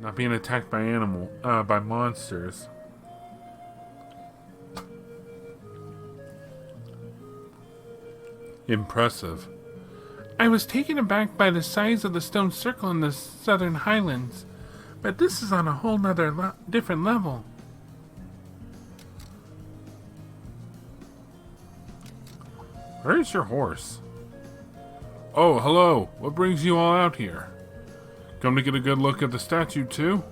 Not being attacked by monsters. Impressive. I was taken aback by the size of the stone circle in the southern highlands, but this is on a whole nother different level. Where's your horse? Oh, hello. What brings you all out here? Come to get a good look at the statue, too?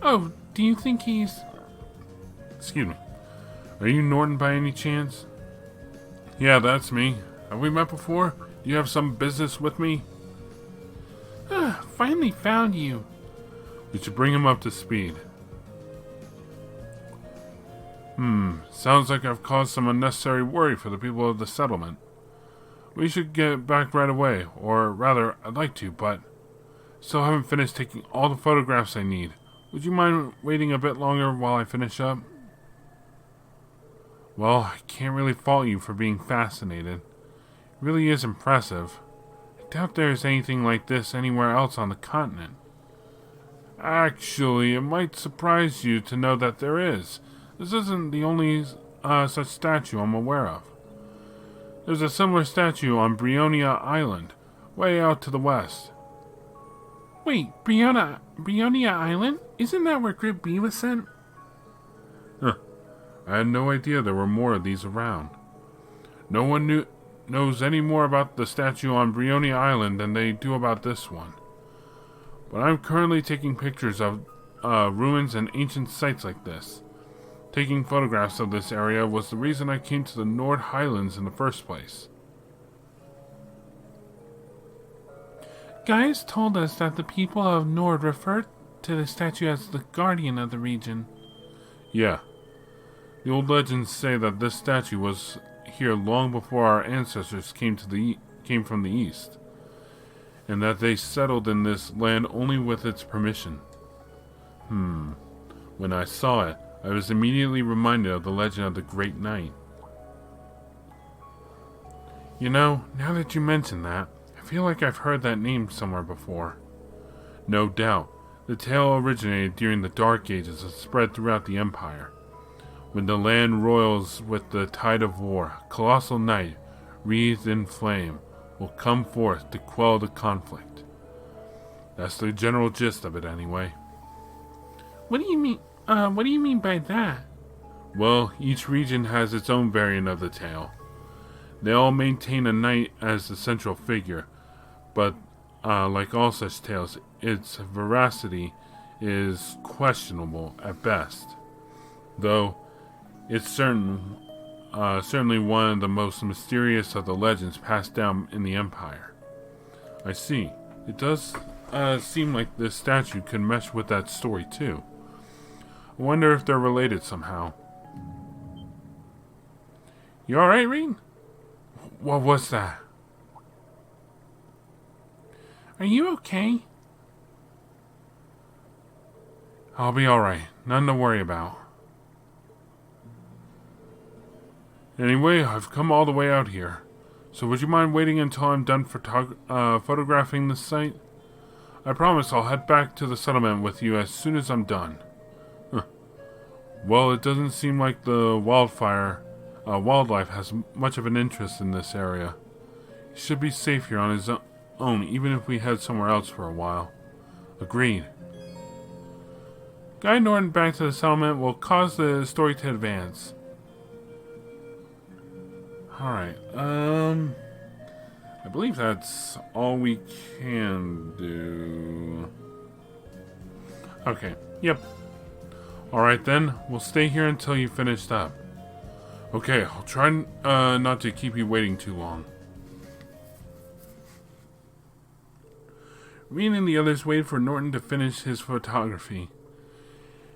Oh, do you think he's... Excuse me. Are you Norton by any chance? Yeah, that's me. Have we met before? Do you have some business with me? Finally found you. We should bring him up to speed. Sounds like I've caused some unnecessary worry for the people of the settlement. We should get back right away, or rather, I'd like to, but still haven't finished taking all the photographs I need. Would you mind waiting a bit longer while I finish up? Well, I can't really fault you for being fascinated. It really is impressive. I doubt there's anything like this anywhere else on the continent. Actually, it might surprise you to know that there is. This isn't the only such statue I'm aware of. There's a similar statue on Brionia Island, way out to the west. Wait, Brionia Island? Isn't that where Grid B was sent? Huh. I had no idea there were more of these around. No one knows any more about the statue on Brionia Island than they do about this one. But I'm currently taking pictures of ruins and ancient sites like this. Taking photographs of this area was the reason I came to the Nord Highlands in the first place. Guys told us that the people of Nord referred to the statue as the guardian of the region. Yeah. The old legends say that this statue was here long before our ancestors came from the east, and that they settled in this land only with its permission. When I saw it, I was immediately reminded of the legend of the Great Knight. You know, now that you mention that, I feel like I've heard that name somewhere before. No doubt, the tale originated during the Dark Ages and spread throughout the Empire. When the land roils with the tide of war, a colossal knight, wreathed in flame, will come forth to quell the conflict. That's the general gist of it, anyway. What do you mean? What do you mean by that? Well, each region has its own variant of the tale. They all maintain a knight as the central figure, but like all such tales, its veracity is questionable at best. Though it's certainly one of the most mysterious of the legends passed down in the Empire. I see. It does seem like this statue could mesh with that story too. I wonder if they're related somehow. You alright, Reed? What was that? Are you okay? I'll be alright. Nothing to worry about. Anyway, I've come all the way out here. So would you mind waiting until I'm done photographing this site? I promise I'll head back to the settlement with you as soon as I'm done. Well, it doesn't seem like the wildlife has much of an interest in this area. He should be safe here on his own, even if we head somewhere else for a while. Agreed. Guide Norton back to the settlement will cause the story to advance. Alright, I believe that's all we can do. Okay, yep. Alright then, we'll stay here until you finished up. Okay, I'll try not to keep you waiting too long. Reed and the others waited for Norton to finish his photography.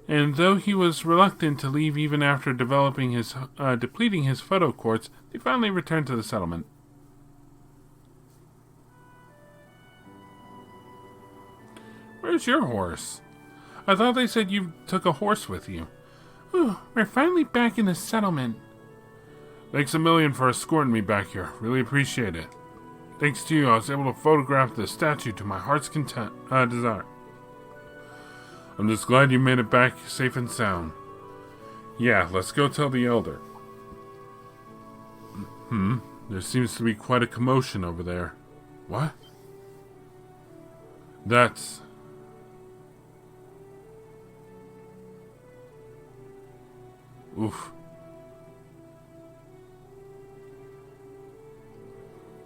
And though he was reluctant to leave even after depleting his photo quartz, they finally returned to the settlement. Where's your horse? I thought they said you took a horse with you. Ooh, we're finally back in the settlement. Thanks a million for escorting me back here. Really appreciate it. Thanks to you, I was able to photograph the statue to my heart's desire. I'm just glad you made it back safe and sound. Yeah, let's go tell the Elder. There seems to be quite a commotion over there. What? That's... Oof.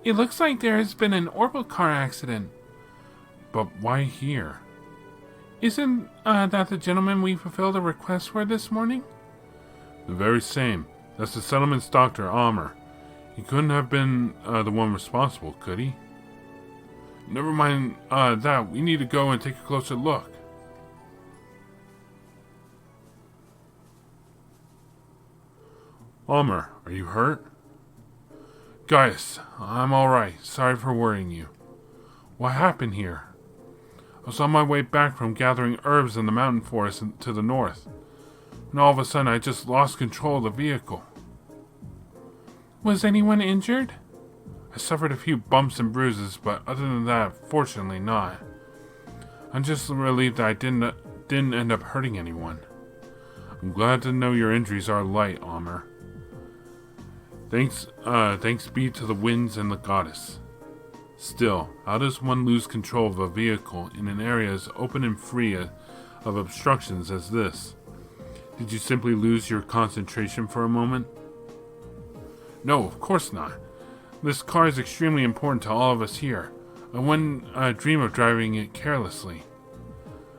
It looks like there has been an orbital car accident. But why here? Isn't that the gentleman we fulfilled a request for this morning? The very same. That's the settlement's doctor, Almer. He couldn't have been the one responsible, could he? Never mind that. We need to go and take a closer look. Almer, are you hurt? Gaius, I'm alright. Sorry for worrying you. What happened here? I was on my way back from gathering herbs in the mountain forest to the north. And all of a sudden I just lost control of the vehicle. Was anyone injured? I suffered a few bumps and bruises, but other than that, fortunately not. I'm just relieved that I didn't end up hurting anyone. I'm glad to know your injuries are light, Almer. Thanks be to the winds and the goddess. Still, how does one lose control of a vehicle in an area as open and free of obstructions as this? Did you simply lose your concentration for a moment? No, of course not. This car is extremely important to all of us here. I wouldn't dream of driving it carelessly.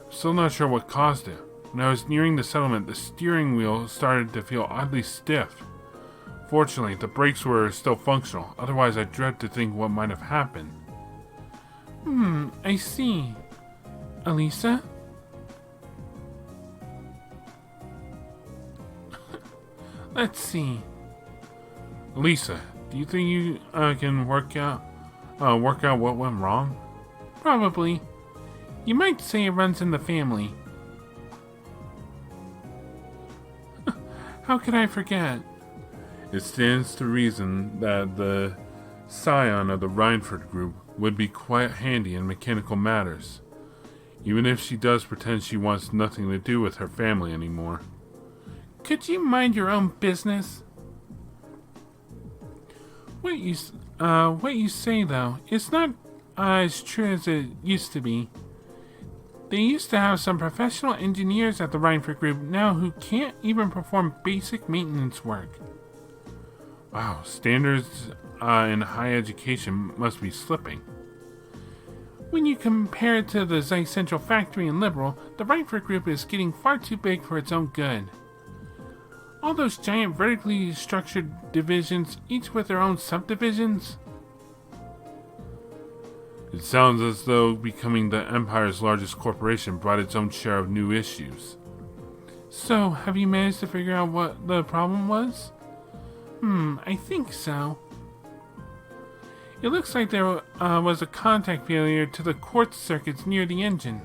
I'm still not sure what caused it. When I was nearing the settlement, the steering wheel started to feel oddly stiff. Fortunately, the brakes were still functional. Otherwise, I dread to think what might have happened. I see. Alisa? Let's see. Alisa, do you think you can work out what went wrong? Probably. You might say it runs in the family. How could I forget? It stands to reason that the scion of the Rhineford group would be quite handy in mechanical matters, even if she does pretend she wants nothing to do with her family anymore. Could you mind your own business? What you say, though, it's not as true as it used to be. They used to have some professional engineers at the Rhineford group now who can't even perform basic maintenance work. Wow, standards in higher education must be slipping. When you compare it to the Zeiss Central Factory in Liberal, the Rhineford group is getting far too big for its own good. All those giant vertically structured divisions, each with their own subdivisions. It sounds as though becoming the Empire's largest corporation brought its own share of new issues. So, have you managed to figure out what the problem was? I think so. It looks like there was a contact failure to the quartz circuits near the engine.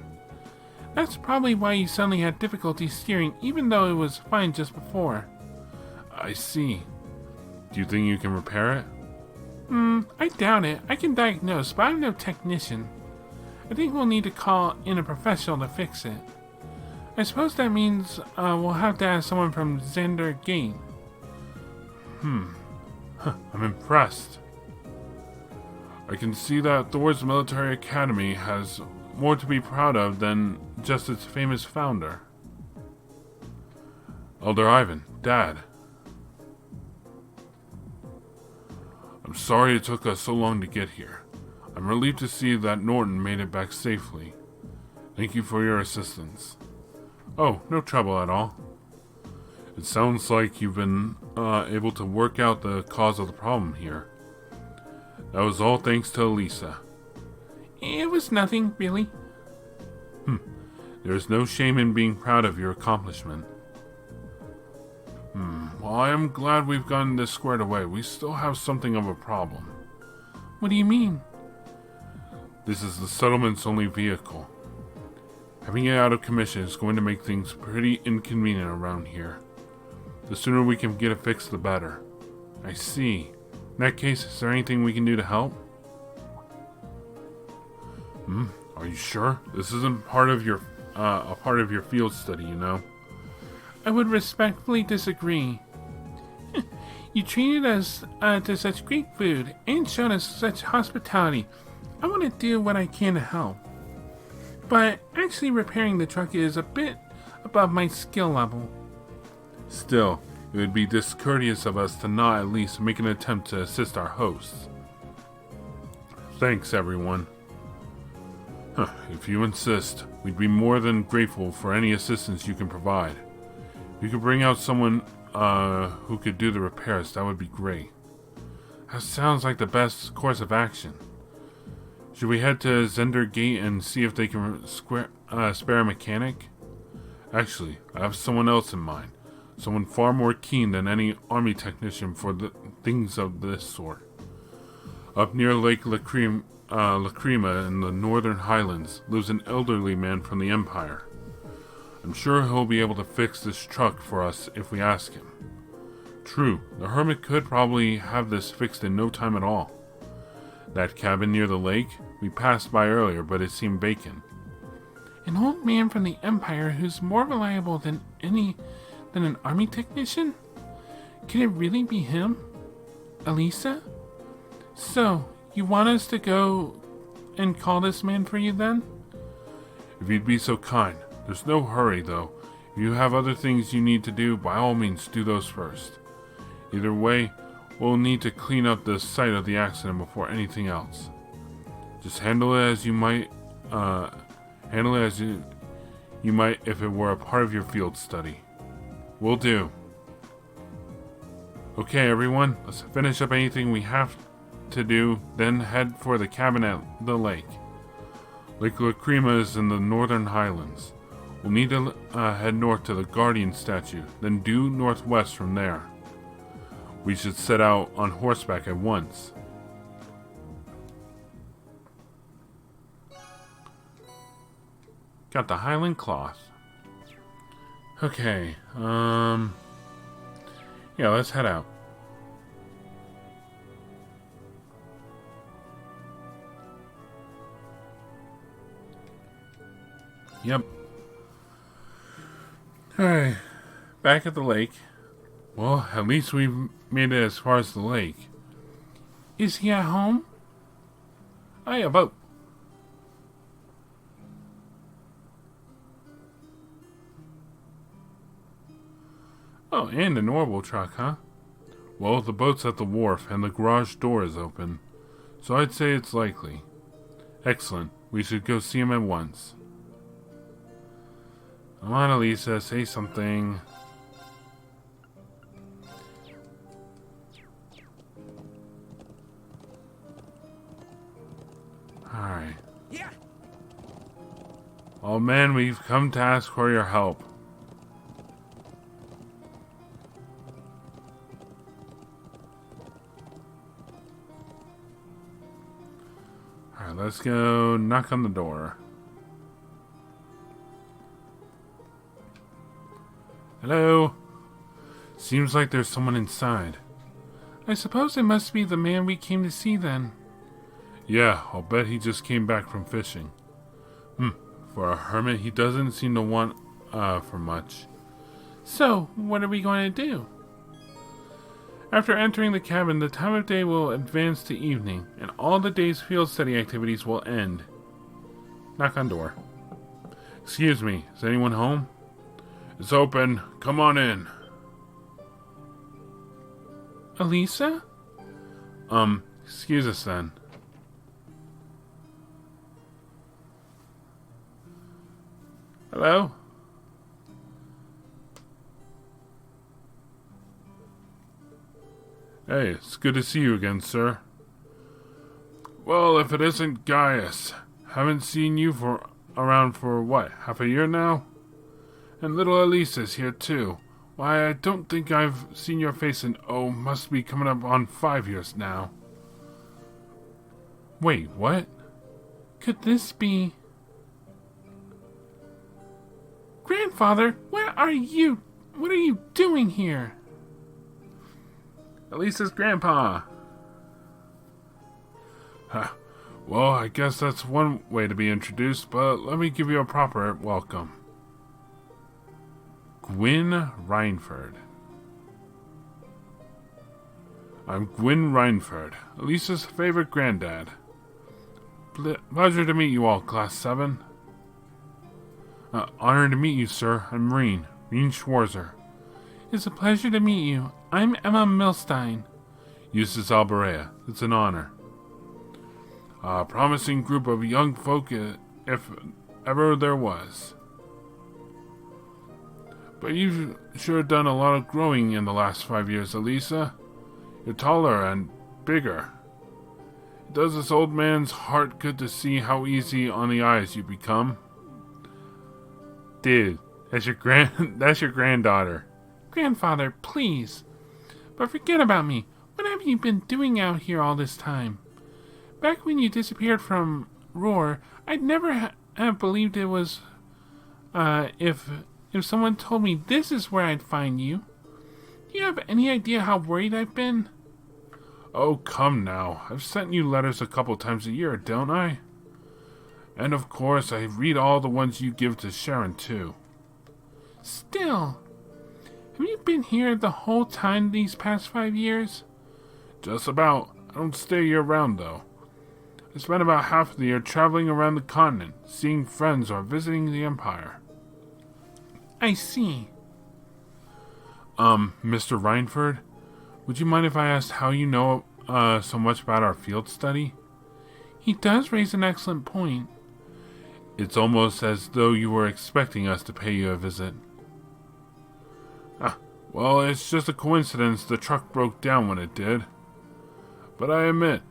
That's probably why you suddenly had difficulty steering, even though it was fine just before. I see. Do you think you can repair it? I doubt it. I can diagnose, but I'm no technician. I think we'll need to call in a professional to fix it. I suppose that means we'll have to ask someone from Xander Gate. I'm impressed. I can see that Thor's military academy has more to be proud of than just its famous founder. Elder Ivan, Dad. I'm sorry it took us so long to get here. I'm relieved to see that Norton made it back safely. Thank you for your assistance. Oh, no trouble at all. It sounds like you've been able to work out the cause of the problem here. That was all thanks to Alisa. It was nothing, really. There's no shame in being proud of your accomplishment. Well, I am glad we've gotten this squared away. We still have something of a problem. What do you mean? This is the settlement's only vehicle. Having it out of commission is going to make things pretty inconvenient around here. The sooner we can get it fixed, the better. I see. In that case, is there anything we can do to help? Are you sure? This isn't part of your a part of your field study, you know? I would respectfully disagree. You treated us to such great food and showed us such hospitality. I want to do what I can to help. But actually repairing the truck is a bit above my skill level. Still, it would be discourteous of us to not at least make an attempt to assist our hosts. Thanks, everyone. If you insist, we'd be more than grateful for any assistance you can provide. If you could bring out someone who could do the repairs, that would be great. That sounds like the best course of action. Should we head to Zender Gate and see if they can spare a mechanic? Actually, I have someone else in mind. Someone far more keen than any army technician for things of this sort. Up near Lake Lacrima in the northern highlands lives an elderly man from the Empire. I'm sure he'll be able to fix this truck for us if we ask him. True, the hermit could probably have this fixed in no time at all. That cabin near the lake, we passed by earlier, but it seemed vacant. An old man from the Empire who's more reliable than an army technician? Can it really be him? Alisa? So, you want us to go and call this man for you then? If you'd be so kind. There's no hurry, though. If you have other things you need to do, by all means do those first. Either way, we'll need to clean up the site of the accident before anything else. Just handle it as you might if it were a part of your field study. Will do. Okay, everyone, let's finish up anything we have to do, then head for the cabin at the lake. Lake Lacrima is in the northern highlands. We'll need to head north to the Guardian statue, then due northwest from there. We should set out on horseback at once. Got the Highland cloth. Okay, yeah, let's head out. Yep. Alright, back at the lake. Well, at least we've made it as far as the lake. Is he at home? I have a boat. Oh, and an orbital truck, huh? Well, the boat's at the wharf and the garage door is open, so I'd say it's likely. Excellent. We should go see him at once. Come on, Alisa, say something. Alright. Yeah. Oh man, we've come to ask for your help. Alright, let's go knock on the door. Hello? Seems like there's someone inside. I suppose it must be the man we came to see then. Yeah, I'll bet he just came back from fishing. For a hermit, he doesn't seem to want for much. So, what are we going to do? After entering the cabin, the time of day will advance to evening, and all the day's field study activities will end. Knock on door. Excuse me, is anyone home? It's open. Come on in. Alisa? Excuse us then. Hello? Hey, it's good to see you again, sir. Well, if it isn't Gaius. Haven't seen you around for what, half a year now? And little Alisa's here too. Why, I don't think I've seen your face in, must be coming up on 5 years now. Wait, what? Could this be... Grandfather, what are you doing here? Alisa's grandpa. Well, I guess that's one way to be introduced, but let me give you a proper welcome. Gwyn Reinford. I'm Gwyn Reinford, Alisa's favorite granddad. Pleasure to meet you all, Class 7. Honored to meet you, sir. I'm Reen Schwarzer. It's a pleasure to meet you. I'm Emma Milstein. Eustace Alberea. It's an honor. A promising group of young folk, if ever there was. But you've sure done a lot of growing in the last 5 years, Alisa. You're taller and bigger. It does this old man's heart good to see how easy on the eyes you become. Dude, that's your granddaughter. Grandfather, please. But forget about me. What have you been doing out here all this time? Back when you disappeared from Roar, I'd never have believed it was, if someone told me this is where I'd find you. Do you have any idea how worried I've been? Oh, come now. I've sent you letters a couple times a year, don't I? And of course, I read all the ones you give to Sharon, too. Still, have you been here the whole time these past 5 years? Just about. I don't stay year-round, though. I spend about half of the year traveling around the continent, seeing friends or visiting the Empire. I see. Mr. Reinford, would you mind if I asked how you know so much about our field study? He does raise an excellent point. It's almost as though you were expecting us to pay you a visit. Well, it's just a coincidence the truck broke down when it did. But I admit,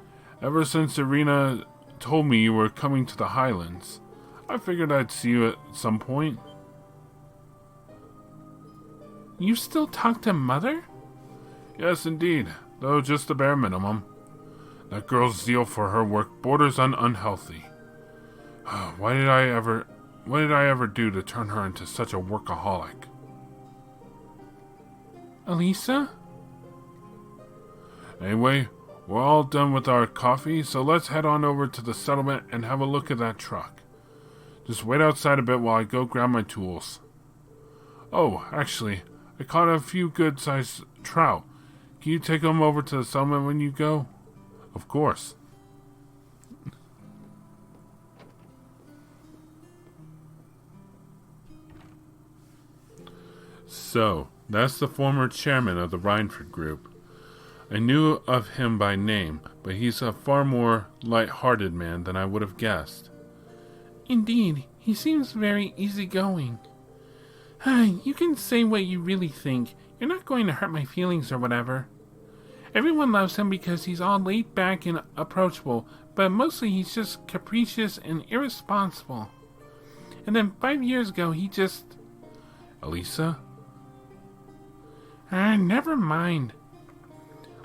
ever since Irina told me you were coming to the Highlands, I figured I'd see you at some point. You still talk to Mother? Yes, indeed, though just the bare minimum. That girl's zeal for her work borders on unhealthy. What did I ever do to turn her into such a workaholic? Alisa? Anyway, we're all done with our coffee, so let's head on over to the settlement and have a look at that truck. Just wait outside a bit while I go grab my tools. Oh, actually, I caught a few good-sized trout. Can you take them over to the settlement when you go? Of course. So, that's the former chairman of the Reinford Group. I knew of him by name, but he's a far more light-hearted man than I would have guessed. Indeed, he seems very easygoing. You can say what you really think. You're not going to hurt my feelings or whatever. Everyone loves him because he's all laid back and approachable, but mostly he's just capricious and irresponsible. And then 5 years ago, he just... Alisa? Never mind.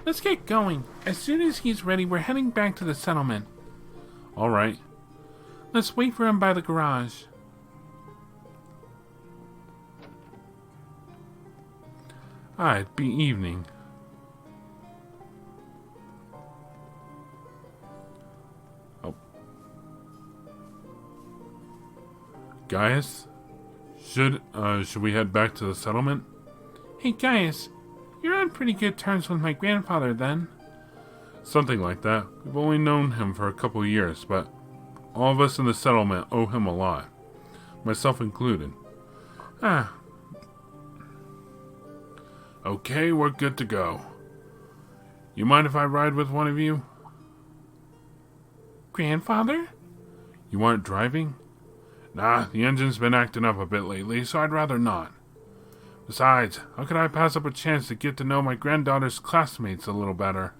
Let's get going. As soon as he's ready, we're heading back to the settlement. All right. Let's wait for him by the garage. It'd be evening. Oh. Gaius? Should we head back to the settlement? Hey, Gaius, you're on pretty good terms with my grandfather, then? Something like that. We've only known him for a couple of years, but all of us in the settlement owe him a lot. Myself included. Okay, we're good to go. You mind if I ride with one of you? Grandfather? You aren't driving? Nah, the engine's been acting up a bit lately, so I'd rather not. Besides, how could I pass up a chance to get to know my granddaughter's classmates a little better?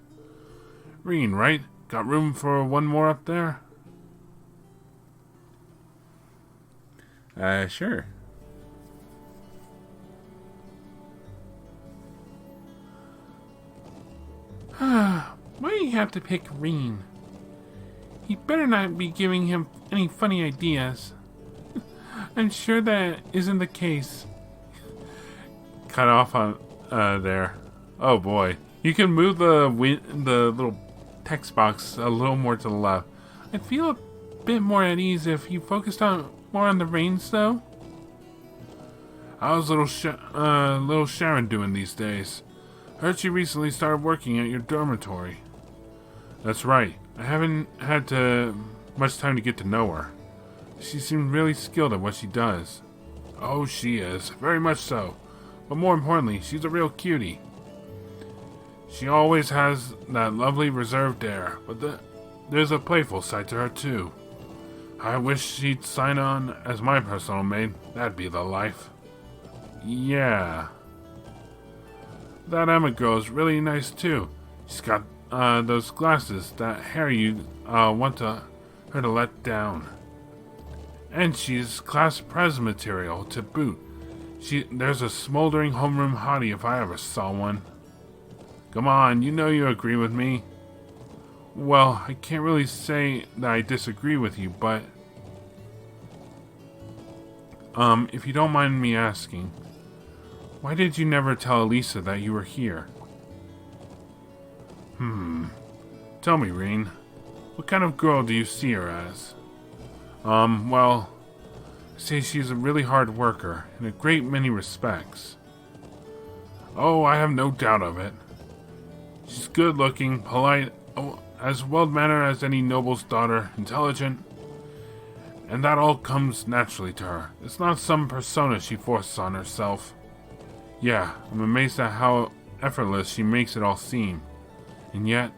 Reen, right? Got room for one more up there? Sure. Why do you have to pick Reen? You better not be giving him any funny ideas. I'm sure that isn't the case. Cut off on there. Oh boy. You can move the little text box a little more to the left. I'd feel a bit more at ease if you focused more on the reins, though. How's little Sharon doing these days? Heard she recently started working at your dormitory. That's right. I haven't had much time to get to know her. She seems really skilled at what she does. Oh, she is. Very much so. But more importantly, she's a real cutie. She always has that lovely reserved air, but there's a playful side to her too. I wish she'd sign on as my personal maid. That'd be the life. Yeah. That Emma girl's really nice too. She's got those glasses that Harry you want her to let down. And she's class pres material to boot. There's a smoldering homeroom hottie if I ever saw one. Come on, you know you agree with me. Well, I can't really say that I disagree with you, but if you don't mind me asking, why did you never tell Alisa that you were here? Tell me, Reen, what kind of girl do you see her as? Well, I say she's a really hard worker in a great many respects. Oh, I have no doubt of it. She's good looking, polite, as well-mannered as any noble's daughter, intelligent, and that all comes naturally to her. It's not some persona she forces on herself. Yeah, I'm amazed at how effortless she makes it all seem. And yet,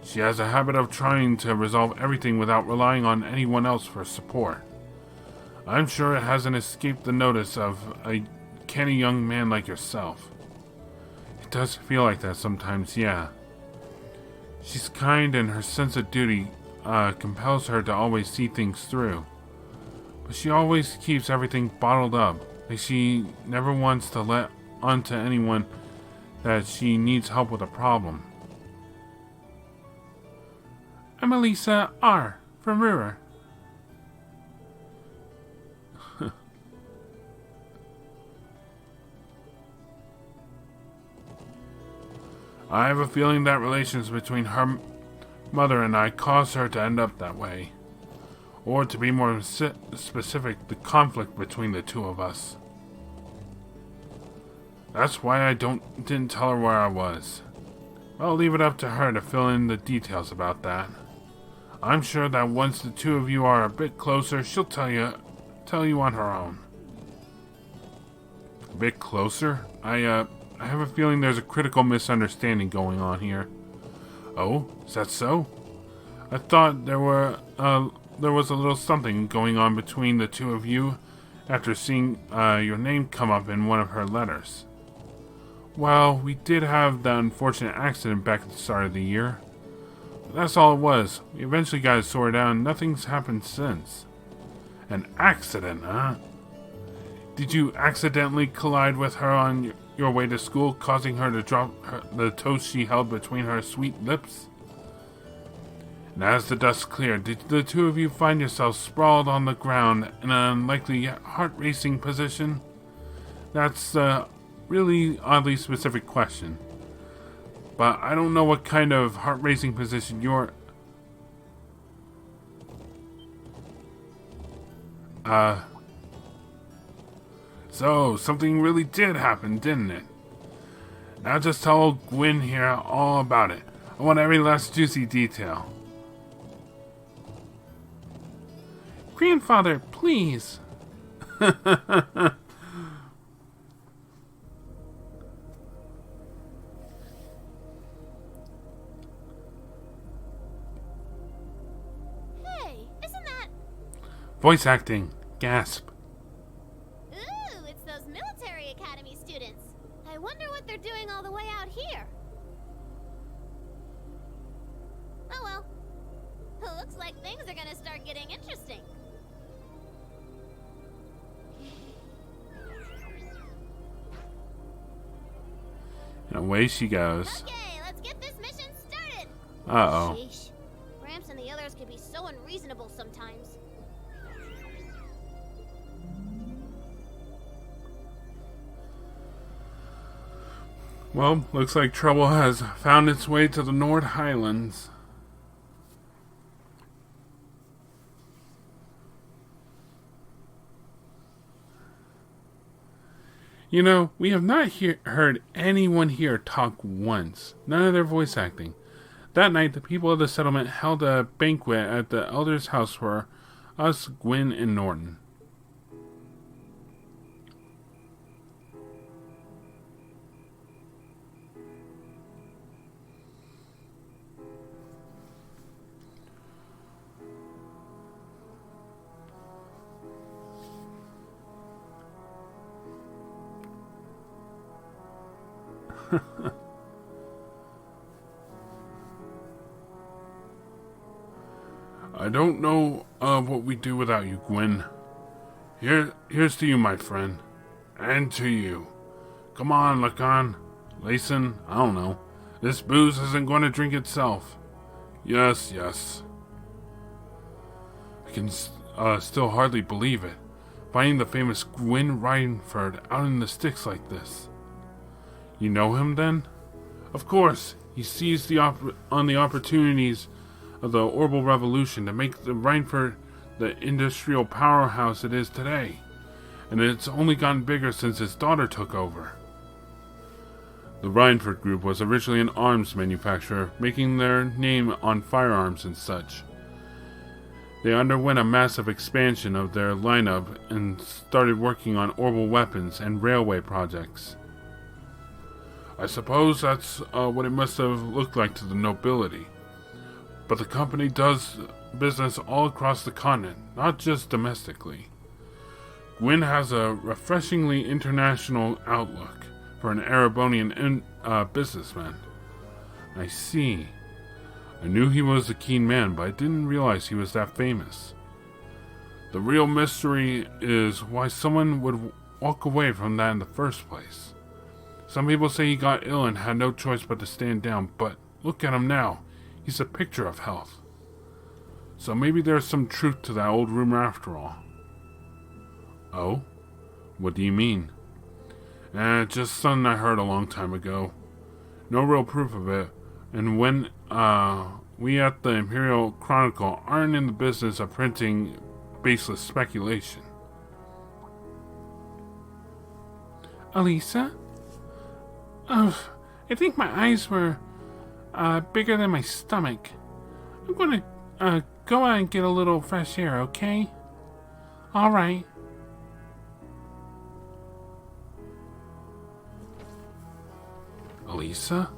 she has a habit of trying to resolve everything without relying on anyone else for support. I'm sure it hasn't escaped the notice of a canny young man like yourself. It does feel like that sometimes, yeah. She's kind and her sense of duty compels her to always see things through. But she always keeps everything bottled up. Like she never wants to let on to anyone that she needs help with a problem. I'm Alisa R. from Ruhr. I have a feeling that relations between her mother and I caused her to end up that way. Or to be more specific, the conflict between the two of us. That's why I didn't tell her where I was. I'll leave it up to her to fill in the details about that. I'm sure that once the two of you are a bit closer, she'll tell you on her own. A bit closer? I have a feeling there's a critical misunderstanding going on here. Oh, is that so? I thought there was a little something going on between the two of you after seeing your name come up in one of her letters. Well, we did have that unfortunate accident back at the start of the year. But that's all it was. We eventually got it sorted out and nothing's happened since. An accident, huh? Did you accidentally collide with her on your way to school, causing her to drop the toast she held between her sweet lips? And as the dust cleared, did the two of you find yourselves sprawled on the ground in an unlikely yet heart-racing position? That's a really oddly specific question. But I don't know what kind of heart-racing position you're... So, something really did happen, didn't it? Now just tell Gwyn here all about it. I want every last juicy detail. Grandfather, please. Hey, isn't that... Voice acting. Gasp. Ooh, it's those military academy students. I wonder what they're doing all the way out here. Oh well. Looks like things are gonna start getting interesting. And away she goes. Okay, let's get this mission started. Uh-oh. Sheesh. Gramps and the others can be so unreasonable sometimes. Well, looks like trouble has found its way to the Nord Highlands. You know, we have not heard anyone here talk once. None of their voice acting. That night, the people of the settlement held a banquet at the elder's house for us, Gwyn, and Norton. I don't know what we do without you, Gwyn. Here's to you, my friend. And to you. Come on, Lacan. Layson, I don't know. This booze isn't going to drink itself. Yes. I can still hardly believe it. Finding the famous Gwyn Rhineford out in the sticks like this. You know him, then? Of course. He seized on the opportunities of the Orbital Revolution to make the Rhineford the industrial powerhouse it is today. And it's only gotten bigger since his daughter took over. The Rhineford Group was originally an arms manufacturer, making their name on firearms and such. They underwent a massive expansion of their lineup and started working on orbital weapons and railway projects. I suppose that's what it must have looked like to the nobility. But the company does business all across the continent, not just domestically. Gwyn has a refreshingly international outlook for an Erebonian businessman. I see. I knew he was a keen man, but I didn't realize he was that famous. The real mystery is why someone would walk away from that in the first place. Some people say he got ill and had no choice but to stand down, but look at him now. He's a picture of health. So maybe there's some truth to that old rumor after all. Oh? What do you mean? Just something I heard a long time ago. No real proof of it, and when we at the Imperial Chronicle aren't in the business of printing baseless speculation. Alisa? I think my eyes were bigger than my stomach. I'm gonna go out and get a little fresh air, okay? Alright. Alisa?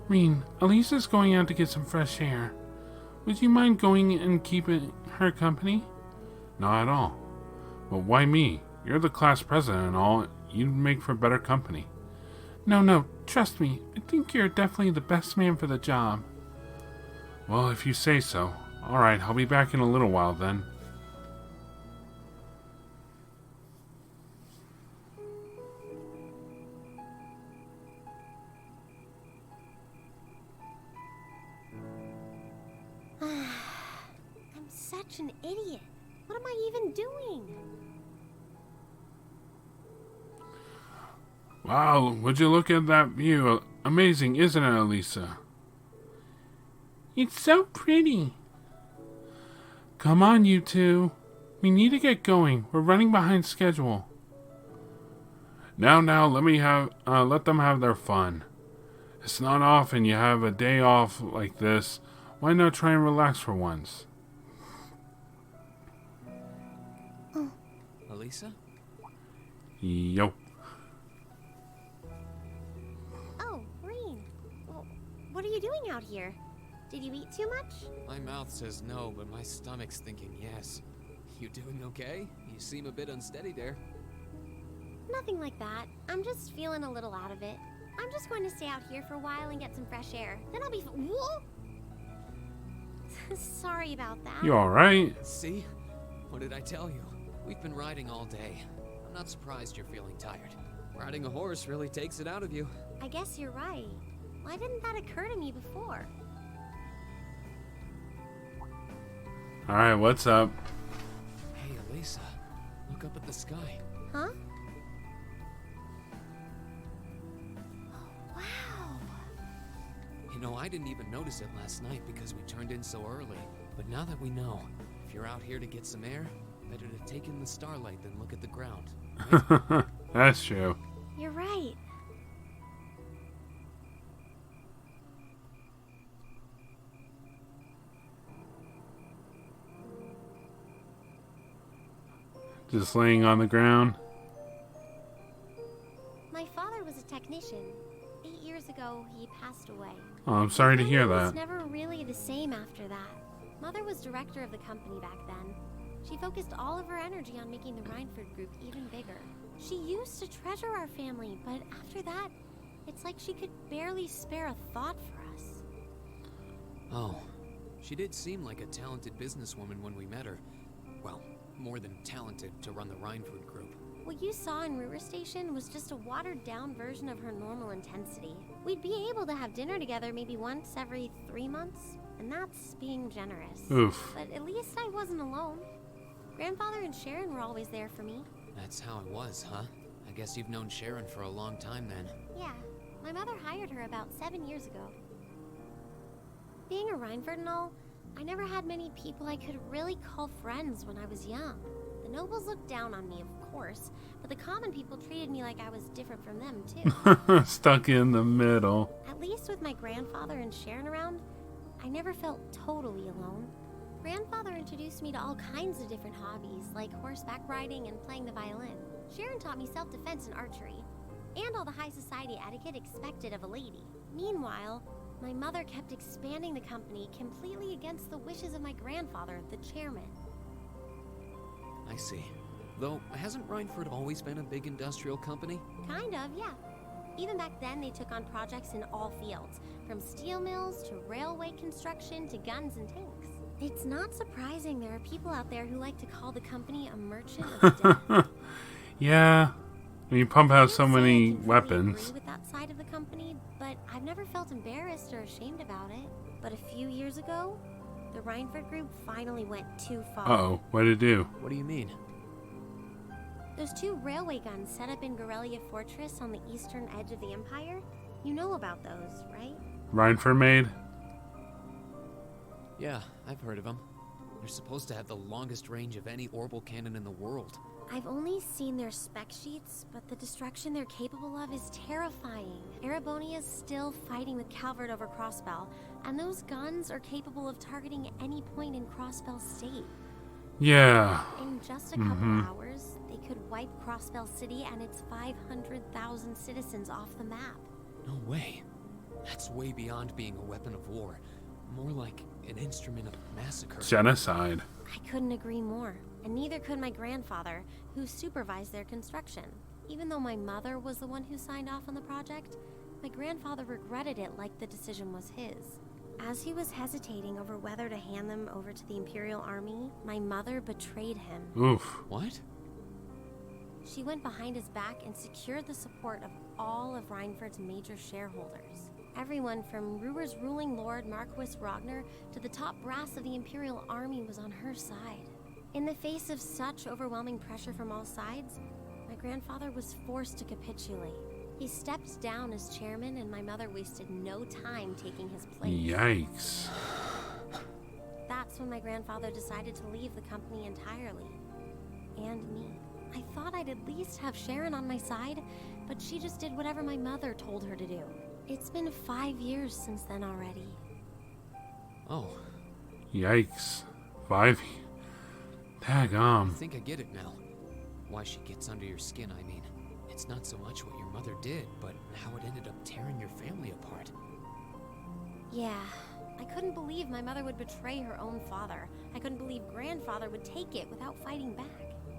Reen, Alisa's going out to get some fresh air. Would you mind going and keeping her company? Not at all. But why me? You're the class president and all. You'd make for better company. No, trust me. I think you're definitely the best man for the job. Well, if you say so. Alright, I'll be back in a little while then. I'm such an idiot. What am I even doing? Wow, would you look at that view? Amazing, isn't it, Alisa? It's so pretty. Come on, you two. We need to get going. We're running behind schedule. Now, let them have their fun. It's not often you have a day off like this. Why not try and relax for once? Alisa? Yo. Oh, Reen. Well, what are you doing out here? Did you eat too much? My mouth says no, but my stomach's thinking yes. You doing okay? You seem a bit unsteady there. Nothing like that. I'm just feeling a little out of it. I'm just going to stay out here for a while and get some fresh air. Then I'll be Whoa! Sorry about that. You alright? See? What did I tell you? We've been riding all day. I'm not surprised you're feeling tired. Riding a horse really takes it out of you. I guess you're right. Why didn't that occur to me before? Alright, what's up? Hey, Alisa. Look up at the sky. Huh? Oh, wow. You know, I didn't even notice it last night because we turned in so early. But now that we know, if you're out here to get some air, Better to take in the starlight than look at the ground. That's true. You're right. Just laying on the ground. My father was a technician. 8 years ago, he passed away. Oh, I'm sorry to hear It was that. never really the same after that. Mother was director of the company back then. She focused all of her energy on making the Rhineford Group even bigger. She used to treasure our family, but after that, it's like she could barely spare a thought for us. Oh, she did seem like a talented businesswoman when we met her. Well, more than talented to run the Rhineford Group. What you saw in River Station was just a watered-down version of her normal intensity. We'd be able to have dinner together maybe once every 3 months, and that's being generous. Oof. But at least I wasn't alone. Grandfather and Sharon were always there for me. That's how it was, huh? I guess you've known Sharon for a long time then. Yeah, my mother hired her about 7 years ago. Being a Rhineford and all, I never had many people I could really call friends when I was young. The nobles looked down on me, of course, but the common people treated me like I was different from them, too. Stuck in the middle. At least with my grandfather and Sharon around, I never felt totally alone. Grandfather introduced me to all kinds of different hobbies, like horseback riding and playing the violin. Sharon taught me self-defense and archery, and all the high society etiquette expected of a lady. Meanwhile, my mother kept expanding the company completely against the wishes of my grandfather, the chairman. I see. Though, hasn't Rhineford always been a big industrial company? Kind of, yeah. Even back then, they took on projects in all fields, from steel mills to railway construction to guns and tanks. It's not surprising there are people out there who like to call the company a merchant of death. Yeah. When you pump out so Can't say I many completely weapons. agree with that side of the company, but I've never felt embarrassed or ashamed about it. But a few years ago, the Rhineford Group finally went too far. Uh-oh. What did it do? What do you mean? Those 2 railway guns set up in Gorelia Fortress on the eastern edge of the Empire, you know about those, right? Rhineford made? Yeah, I've heard of them. They're supposed to have the longest range of any orbital cannon in the world. I've only seen their spec sheets, but the destruction they're capable of is terrifying. Erebonia's still fighting with Calvert over Crossbell, and those guns are capable of targeting any point in Crossbell State. Yeah. In just a couple hours, they could wipe Crossbell City and its 500,000 citizens off the map. No way. That's way beyond being a weapon of war. More like an instrument of massacre. Genocide. I couldn't agree more, and neither could my grandfather, who supervised their construction. Even though my mother was the one who signed off on the project, my grandfather regretted it like the decision was his. As he was hesitating over whether to hand them over to the Imperial Army, my mother betrayed him. Oof. What? She went behind his back and secured the support of all of Rhineford's major shareholders. Everyone from Ruhr's ruling lord Marquis Ragnar to the top brass of the Imperial Army was on her side. In the face of such overwhelming pressure from all sides, my grandfather was forced to capitulate. He stepped down as chairman, and my mother wasted no time taking his place. Yikes. That's when my grandfather decided to leave the company entirely. And me. I thought I'd at least have Sharon on my side, but she just did whatever my mother told her to do. It's been 5 years since then already. Oh, Yikes. 5. I Daggum. think I get it now. Why she gets under your skin, I mean. It's not so much what your mother did, but how it ended up tearing your family apart. Yeah, I couldn't believe my mother would betray her own father. I couldn't believe grandfather would take it without fighting back.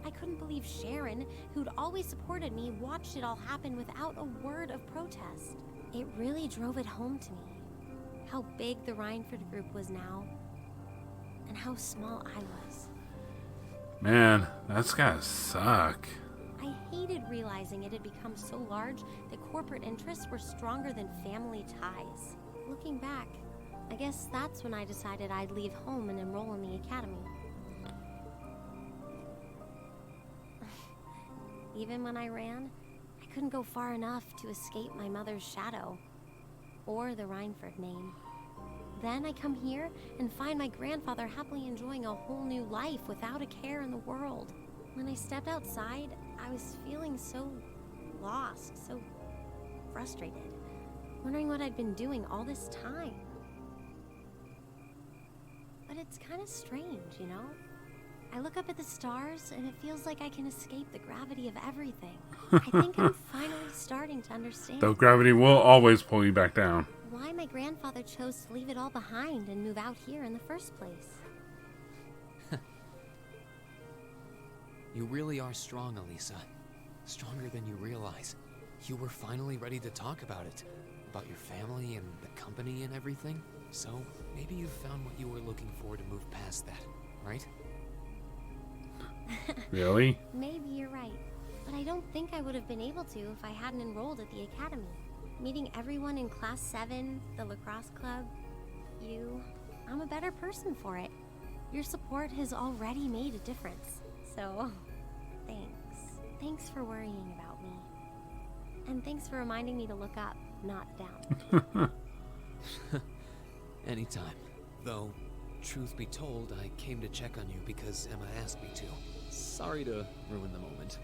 I couldn't believe Sharon, who'd always supported me, watched it all happen without a word of protest. It really drove it home to me. How big the Rhineford Group was now, and how small I was. Man, that's gotta suck. I hated realizing it had become so large that corporate interests were stronger than family ties. Looking back, I guess that's when I decided I'd leave home and enroll in the academy. Even when I ran, I couldn't go far enough to escape my mother's shadow, or the Rhineford name. Then I come here and find my grandfather happily enjoying a whole new life without a care in the world. When I stepped outside, I was feeling so lost, so frustrated, wondering what I'd been doing all this time. But it's kind of strange, you know? I look up at the stars and it feels like I can escape the gravity of everything. I think I'm finally starting to understand. Though gravity will always pull you back down. Why my grandfather chose to leave it all behind and move out here in the first place. You really are strong, Alisa. Stronger than you realize. You were finally ready to talk about it. About your family and the company and everything. So, maybe you found what you were looking for to move past that, right? Really? Maybe you're right. But I don't think I would have been able to if I hadn't enrolled at the academy. Meeting everyone in Class 7, the lacrosse club, you, I'm a better person for it. Your support has already made a difference. So, thanks. Thanks for worrying about me. And thanks for reminding me to look up, not down. Anytime. Though, truth be told, I came to check on you because Emma asked me to. Sorry to ruin the moment.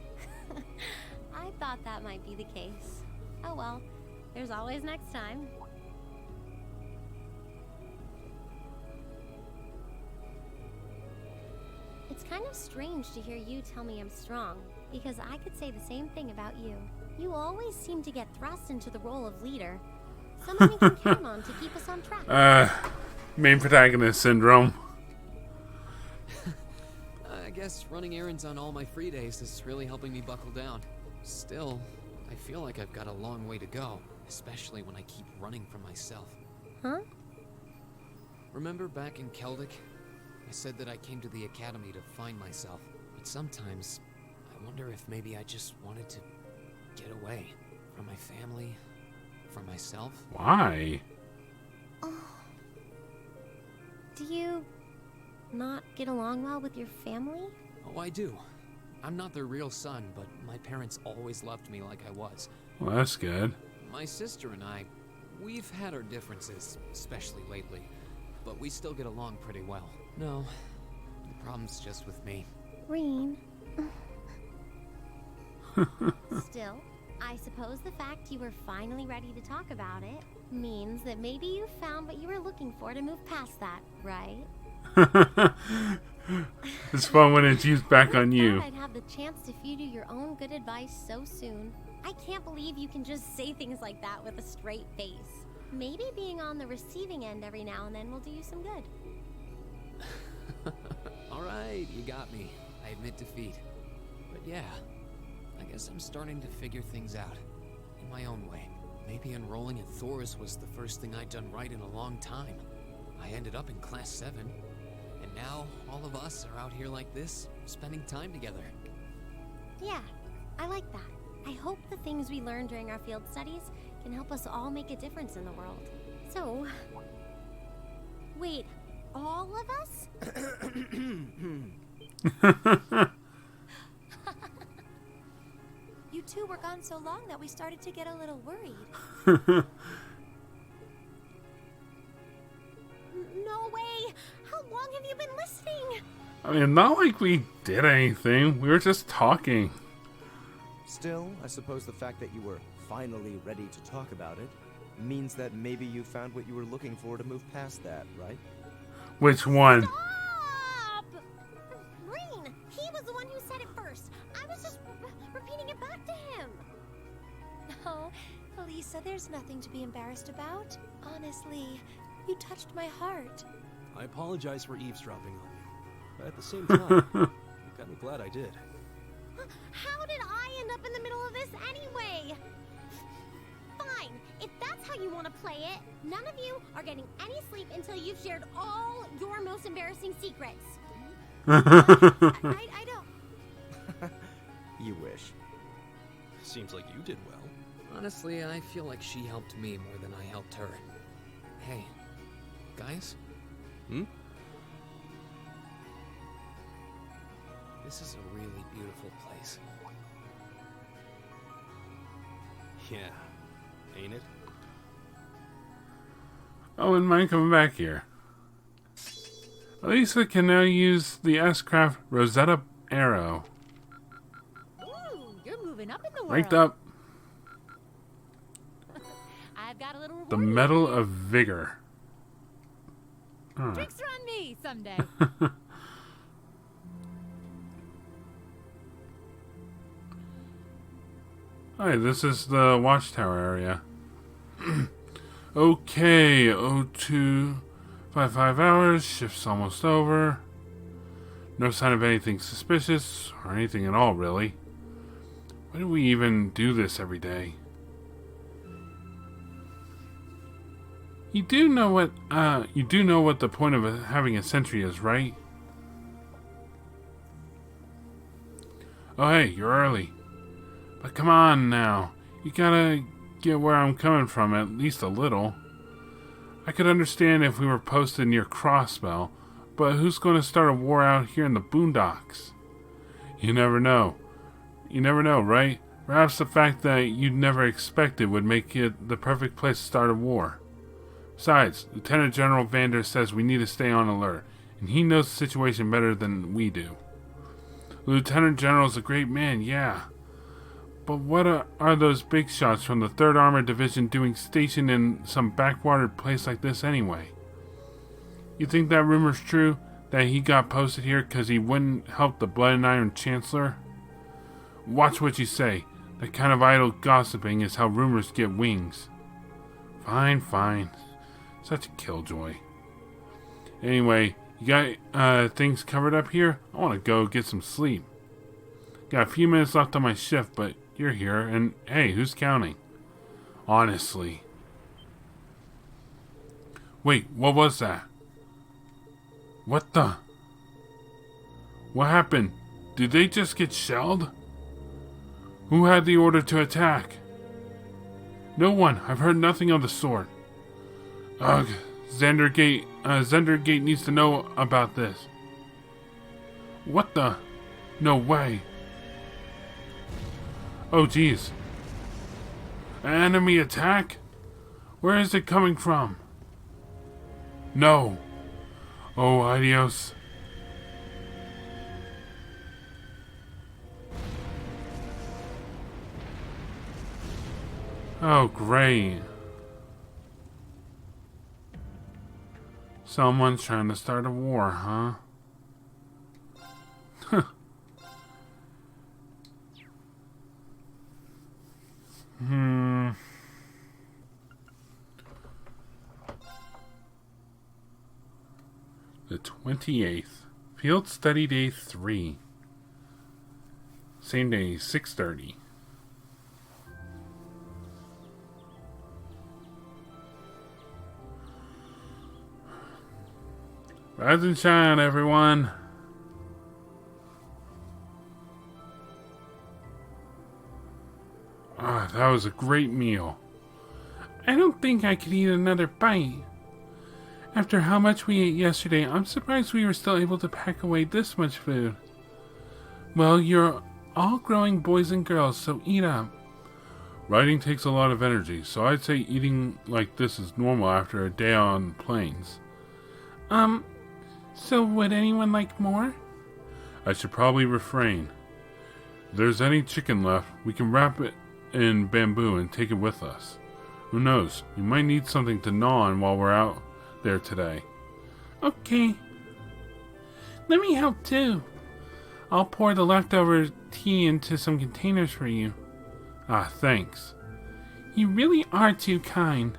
I thought that might be the case. Oh well, there's always next time. It's kind of strange to hear you tell me I'm strong, because I could say the same thing about you. You always seem to get thrust into the role of leader. Someone we can count on to keep us on track. Main protagonist syndrome. I guess running errands on all my free days is really helping me buckle down. Still, I feel like I've got a long way to go, especially when I keep running from myself. Huh? Remember back in Keldic? I said that I came to the academy to find myself, but sometimes I wonder if maybe I just wanted to get away from my family, from myself. Why? Oh. Do you not get along well with your family? Oh, I do. I'm not their real son, but my parents always loved me like I was. Well, that's good. My sister and I, we've had our differences, especially lately, but we still get along pretty well. No, the problem's just with me. Reen. Still, I suppose the fact you were finally ready to talk about it means that maybe you found what you were looking for to move past that, right? It's fun when it's used back on you. I'd have the chance to feed you your own good advice so soon. I can't believe you can just say things like that with a straight face. Maybe being on the receiving end every now and then will do you some good. Alright, you got me. I admit defeat. But yeah, I guess I'm starting to figure things out. In my own way. Maybe enrolling at Thor's was the first thing I'd done right in a long time. I ended up in Class 7. And now, all of us are out here like this, spending time together. Yeah, I like that. I hope the things we learned during our field studies can help us all make a difference in the world. So... Wait, all of us? You two were gone so long that we started to get a little worried. No way! How long have you been listening? I mean, not like we did anything. We were just talking. Still, I suppose the fact that you were finally ready to talk about it means that maybe you found what you were looking for to move past that, right? Which one? Stop! Reen, he was the one who said it first. I was just repeating it back to him. Oh, Alisa, there's nothing to be embarrassed about. Honestly, you touched my heart. I apologize for eavesdropping on you, but at the same time, you got me glad I did. How did I end up in the middle of this anyway? Fine, if that's how you want to play it, none of you are getting any sleep until you've shared all your most embarrassing secrets. I don't... You wish. Seems like you did well. Honestly, I feel like she helped me more than I helped her. Hey, guys? This is a really beautiful place. Yeah, ain't it? I wouldn't mind coming back here. Alisa can now use the S-Craft Rosetta Arrow. Ooh, you're moving up in the world. Ranked up. I've got a little reward. The Medal of Vigor. Drinks are on me someday. Alright, this is the watchtower area. Okay, 0255 hours, shift's almost over. No sign of anything suspicious, or anything at all, really. Why do we even do this every day? You do know what the point of having a sentry is, right? Oh hey, you're early. But come on now. You gotta get where I'm coming from, at least a little. I could understand if we were posted near Crossbell, but who's going to start a war out here in the boondocks? You never know. You never know, right? Perhaps the fact that you'd never expected would make it the perfect place to start a war. Besides, Lieutenant General Vander says we need to stay on alert, and he knows the situation better than we do. The Lieutenant General's a great man, yeah. But what are those big shots from the 3rd Armored Division doing stationed in some backwatered place like this anyway? You think that rumor's true? That he got posted here because he wouldn't help the Blood and Iron Chancellor? Watch what you say. That kind of idle gossiping is how rumors get wings. Fine, fine. Such a killjoy. Anyway, you got things covered up here? I want to go get some sleep. Got a few minutes left on my shift, but you're here, and hey, who's counting? Honestly. Wait, what was that? What the? What happened? Did they just get shelled? Who had the order to attack? No one. I've heard nothing of the sort. Ugh, Zendergate needs to know about this. What the? No way. Oh, geez. An enemy attack? Where is it coming from? No. Oh, adios. Oh, great. Someone's trying to start a war, huh? The 28th. Field Study Day 3. Same day, 6:30. Rise and shine, everyone. Ah, that was a great meal. I don't think I could eat another bite. After how much we ate yesterday, I'm surprised we were still able to pack away this much food. Well, you're all growing boys and girls, so eat up. Riding takes a lot of energy, so I'd say eating like this is normal after a day on plains. So would anyone like more? I should probably refrain. If there's any chicken left, we can wrap it in bamboo and take it with us. Who knows, we might need something to gnaw on while we're out there today. Okay. Let me help too. I'll pour the leftover tea into some containers for you. Ah, thanks. You really are too kind.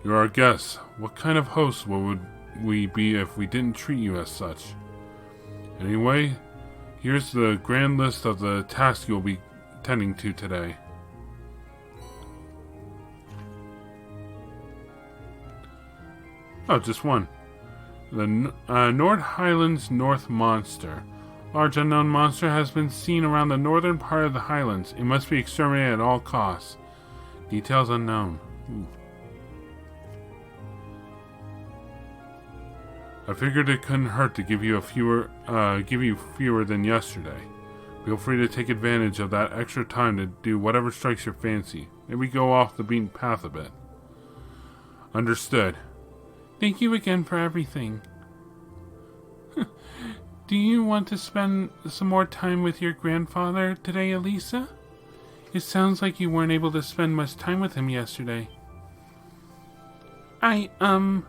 You're our guest. What kind of hosts would we be if we didn't treat you as such? Anyway, here's the grand list of the tasks you'll be tending to today. Oh, just one. The Nord Highlands North Monster. Large unknown monster has been seen around the northern part of the Highlands. It must be exterminated at all costs. Details unknown. Ooh. I figured it couldn't hurt to give you fewer than yesterday. Feel free to take advantage of that extra time to do whatever strikes your fancy. Maybe go off the beaten path a bit. Understood. Thank you again for everything. Do you want to spend some more time with your grandfather today, Alisa? It sounds like you weren't able to spend much time with him yesterday. Gwen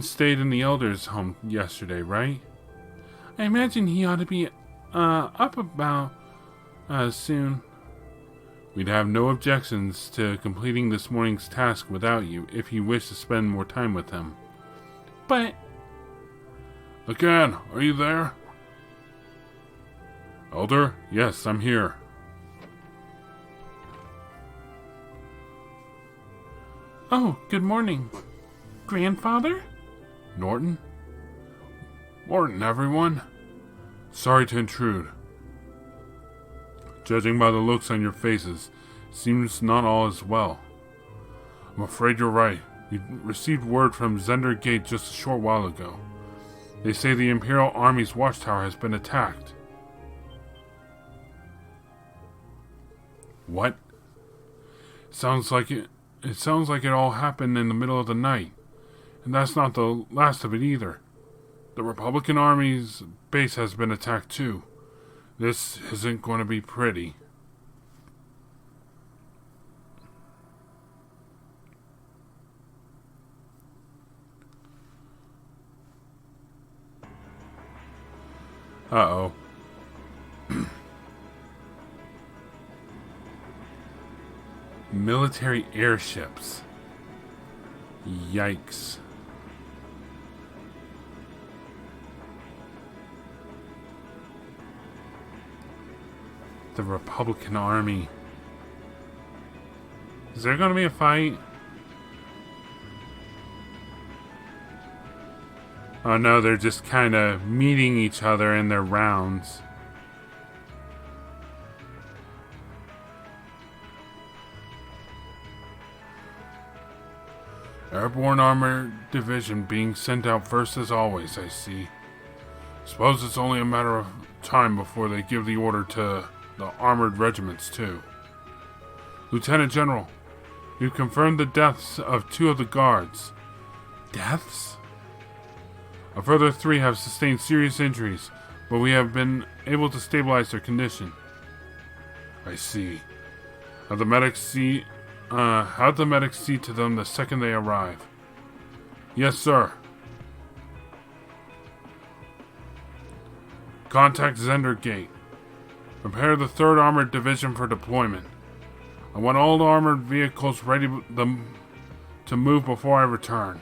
stayed in the elders' home yesterday, right? I imagine he ought to be, up about, soon. We'd have no objections to completing this morning's task without you if you wish to spend more time with him. But... Again, are you there? Elder? Yes, I'm here. Oh, good morning. Grandfather? Norton? Morton, everyone. Sorry to intrude. Judging by the looks on your faces, seems not all is well. I'm afraid you're right. We received word from Zender Gate just a short while ago. They say the Imperial Army's watchtower has been attacked. What? It sounds like it all happened in the middle of the night. And that's not the last of it either. The Republican Army's base has been attacked too. This isn't going to be pretty. Uh-oh. Military airships. Yikes. The Republican Army. Is there going to be a fight? Oh no, they're just kind of meeting each other in their rounds. Airborne Armor Division being sent out first as always, I see. Suppose it's only a matter of time before they give the order to the armored regiments too. Lieutenant General, you've confirmed the deaths of 2 of the guards. Deaths? A further 3 have sustained serious injuries, but we have been able to stabilize their condition. I see. Have the medics see to them the second they arrive. Yes, sir. Contact Zender Gate. Prepare the 3rd Armored Division for deployment. I want all the armored vehicles ready to move before I return.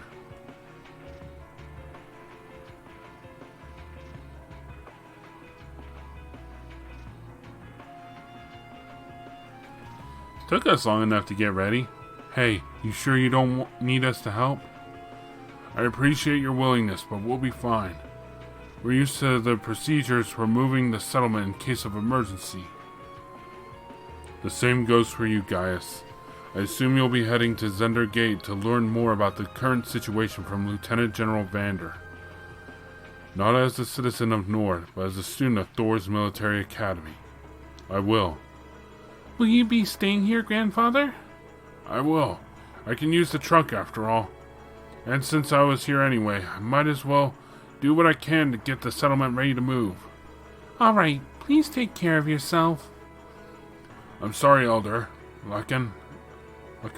Took us long enough to get ready. Hey, you sure you don't need us to help? I appreciate your willingness, but we'll be fine. We're used to the procedures for moving the settlement in case of emergency. The same goes for you, Gaius. I assume you'll be heading to Zender Gate to learn more about the current situation from Lieutenant General Vander. Not as a citizen of Nord, but as a student of Thor's military academy. I will. Will you be staying here, Grandfather? I will. I can use the truck after all. And since I was here anyway, I might as well do what I can to get the settlement ready to move. Alright, please take care of yourself. I'm sorry, Elder. Lacan? I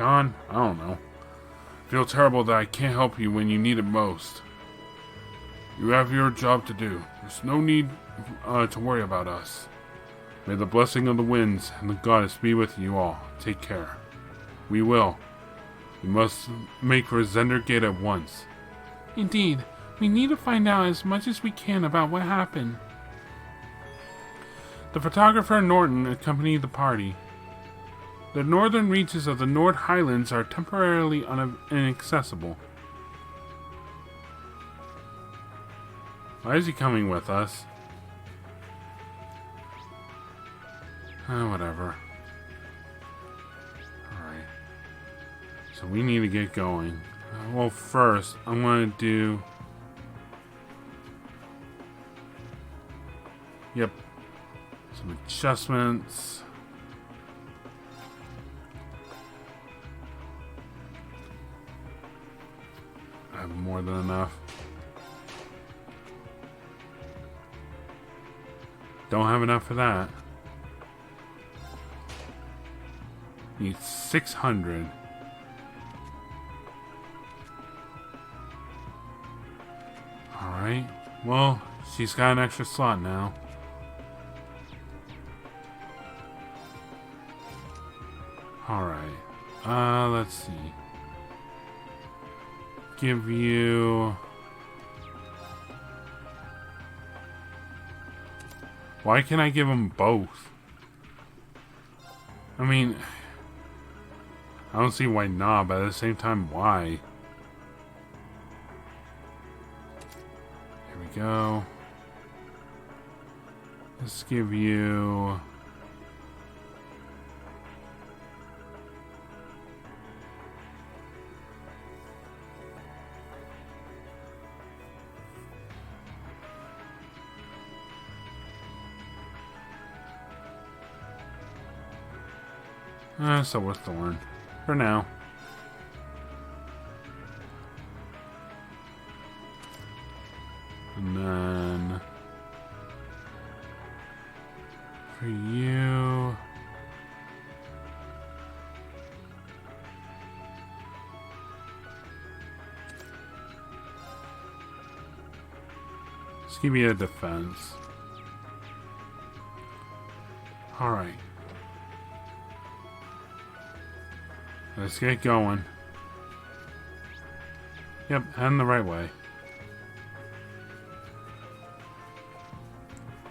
don't know. I feel terrible that I can't help you when you need it most. You have your job to do. There's no need to worry about us. May the blessing of the winds and the goddess be with you all. Take care. We will. We must make for Zender Gate at once. Indeed, we need to find out as much as we can about what happened. The photographer Norton accompanied the party. The northern reaches of the Nord Highlands are temporarily inaccessible. Why is he coming with us? Whatever. Alright. So we need to get going. Well, first, I'm going to do... Yep. Some adjustments. have more than enough. Don't have enough for that. Need 600. Alright. Well, she's got an extra slot now. Alright. Let's see. Give you... Why can't I give them both? I mean... I don't see why not, but at the same time, why? Here we go. Let's give you... So we're Thorn. For now. And then... For you... Let's give you a defense. Alright. Let's get going. Yep, and the right way.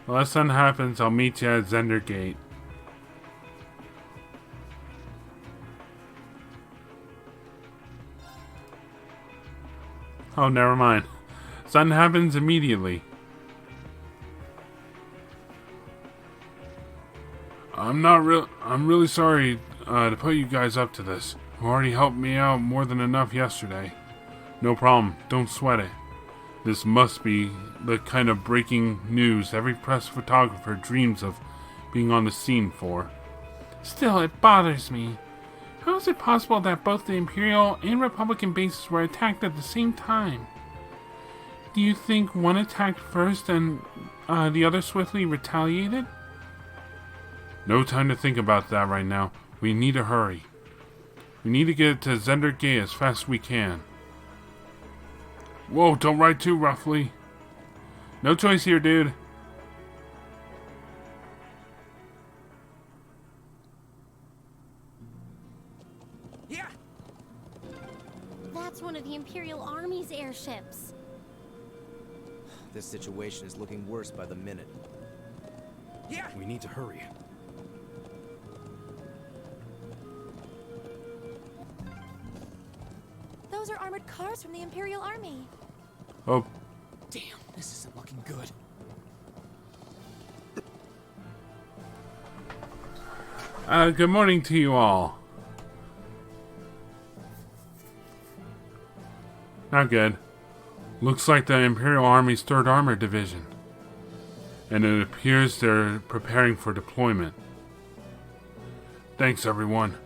Unless something happens, I'll meet you at Zender Gate. Oh, never mind. Something happens immediately. I'm really sorry to put you guys up to this. You already helped me out more than enough yesterday. No problem. Don't sweat it. This must be the kind of breaking news every press photographer dreams of being on the scene for. Still, it bothers me. How is it possible that both the Imperial and Republican bases were attacked at the same time? Do you think one attacked first and the other swiftly retaliated? No time to think about that right now. We need to hurry. We need to get to Zender Gate as fast as we can. Whoa, don't ride too roughly. No choice here, dude. Yeah. That's one of the Imperial Army's airships. This situation is looking worse by the minute. Yeah. We need to hurry. Those are armored cars from the Imperial Army. Oh, Damn, this isn't looking good. good morning to you all. Not good. Looks like the Imperial Army's 3rd Armored Division. And it appears they're preparing for deployment. Thanks, everyone.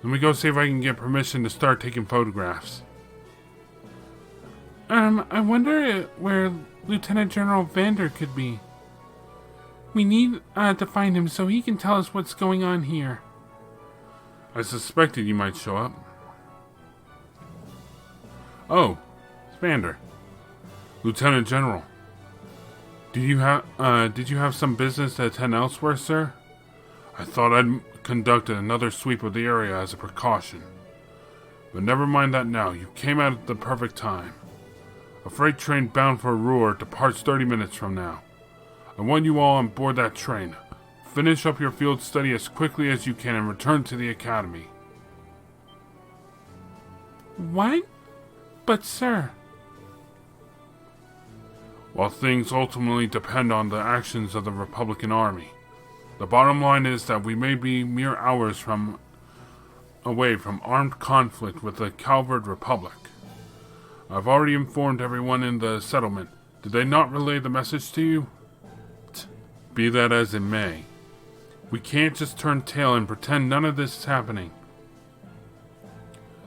Let me go see if I can get permission to start taking photographs. I wonder where Lieutenant General Vander could be. We need to find him so he can tell us what's going on here. I suspected you might show up. Oh, Vander. Lieutenant General. Did you have some business to attend elsewhere, sir? I thought I'd conducted another sweep of the area as a precaution. But never mind that now. You came out at the perfect time. A freight train bound for Ruhr departs 30 minutes from now. I want you all on board that train. Finish up your field study as quickly as you can and return to the academy. What? But sir... While things ultimately depend on the actions of the Republican Army, the bottom line is that we may be mere hours away from armed conflict with the Calvard Republic. I've already informed everyone in the settlement. Did they not relay the message to you? Be that as it may, we can't just turn tail and pretend none of this is happening.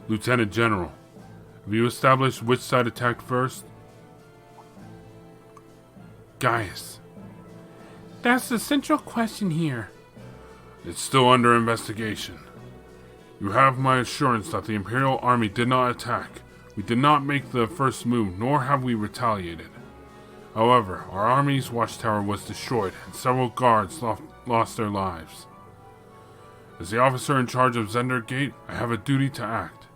Lieutenant General, Have you established which side attacked first? Gaius. That's the central question here. It's still under investigation. You have my assurance that the Imperial Army did not attack. We did not make the first move, nor have we retaliated. However, our army's watchtower was destroyed, and several guards lost their lives. As the officer in charge of Zender Gate, I have a duty to act.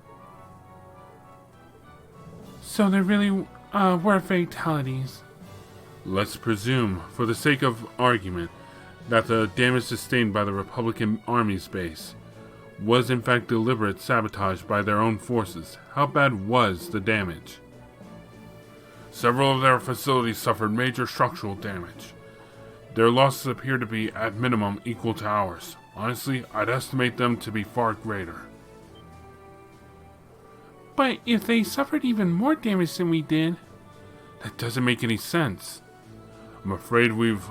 So there really were fatalities. Let's presume, for the sake of argument, that the damage sustained by the Republican Army's base was in fact deliberate sabotage by their own forces. How bad was the damage? Several of their facilities suffered major structural damage. Their losses appear to be, at minimum, equal to ours. Honestly, I'd estimate them to be far greater. But if they suffered even more damage than we did... That doesn't make any sense. I'm afraid we've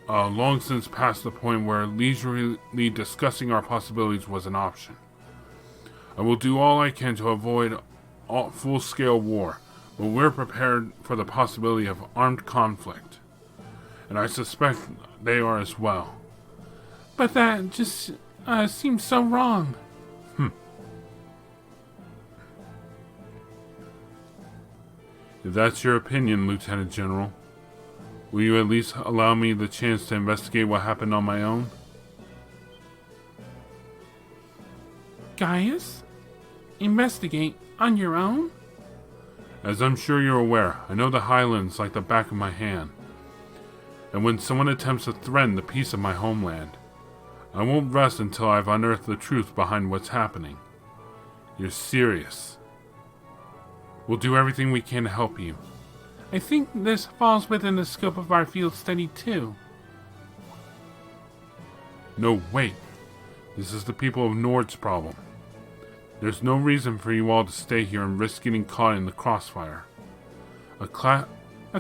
long since passed the point where leisurely discussing our possibilities was an option. I will do all I can to avoid full-scale war, but we're prepared for the possibility of armed conflict. And I suspect they are as well. But that just seems so wrong. If that's your opinion, Lieutenant General, will you at least allow me the chance to investigate what happened on my own? Gaius? Investigate on your own? As I'm sure you're aware, I know the Highlands like the back of my hand. And when someone attempts to threaten the peace of my homeland, I won't rest until I've unearthed the truth behind what's happening. You're serious. We'll do everything we can to help you. I think this falls within the scope of our field study too. No, wait. This is the people of Nord's problem. There's no reason for you all to stay here and risk getting caught in the crossfire. A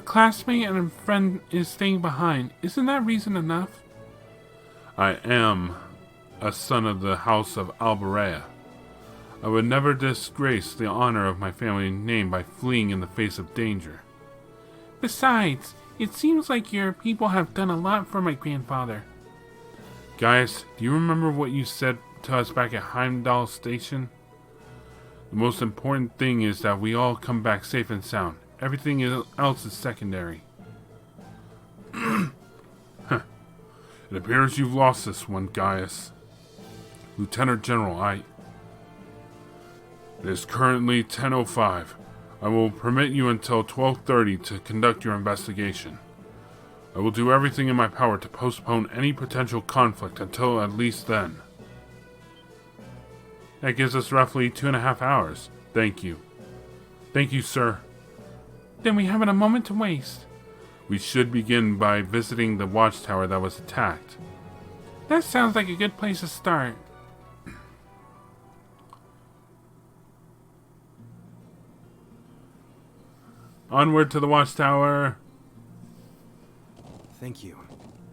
classmate and a friend is staying behind. Isn't that reason enough? I am a son of the House of Alberea. I would never disgrace the honor of my family name by fleeing in the face of danger. Besides, it seems like your people have done a lot for my grandfather. Gaius, do you remember what you said to us back at Heimdall Station? The most important thing is that we all come back safe and sound. Everything else is secondary. It appears you've lost this one, Gaius. Lieutenant General, It is currently 10:05. I will permit you until 12:30 to conduct your investigation. I will do everything in my power to postpone any potential conflict until at least then. That gives us roughly 2.5 hours. Thank you. Thank you, sir. Then we haven't a moment to waste. We should begin by visiting the watchtower that was attacked. That sounds like a good place to start. Onward to the watchtower. Thank you.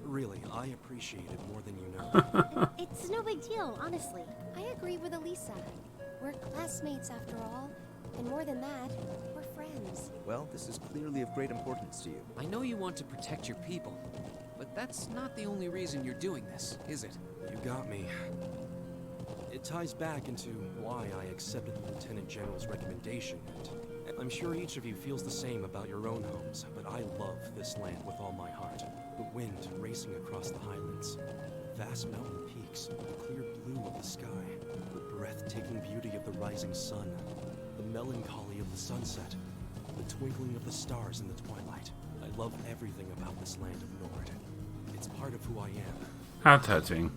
Really, I appreciate it more than you know. It's no big deal, honestly. I agree with Alisa. We're classmates after all. And more than that, we're friends. Well, this is clearly of great importance to you. I know you want to protect your people, but that's not the only reason you're doing this, is it? You got me. It ties back into why I accepted the Lieutenant General's recommendation, and I'm sure each of you feels the same about your own homes, but I love this land with all my heart. The wind racing across the highlands, vast mountain peaks, the clear blue of the sky, the breathtaking beauty of the rising sun, the melancholy of the sunset, the twinkling of the stars in the twilight. I love everything about this land of Nord. It's part of who I am. How touching.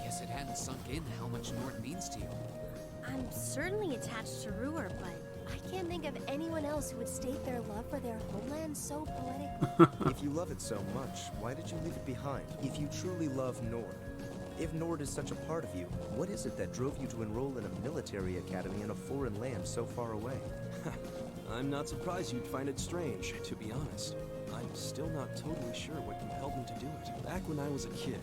Guess it hadn't sunk in how much Nord means to you. I'm certainly attached to Ruhr, but I can't think of anyone else who would state their love for their homeland so poetically. If you love it so much, why did you leave it behind? If you truly love Nord, if Nord is such a part of you, what is it that drove you to enroll in a military academy in a foreign land so far away? I'm not surprised you'd find it strange, to be honest. I'm still not totally sure what compelled me to do it. Back when I was a kid,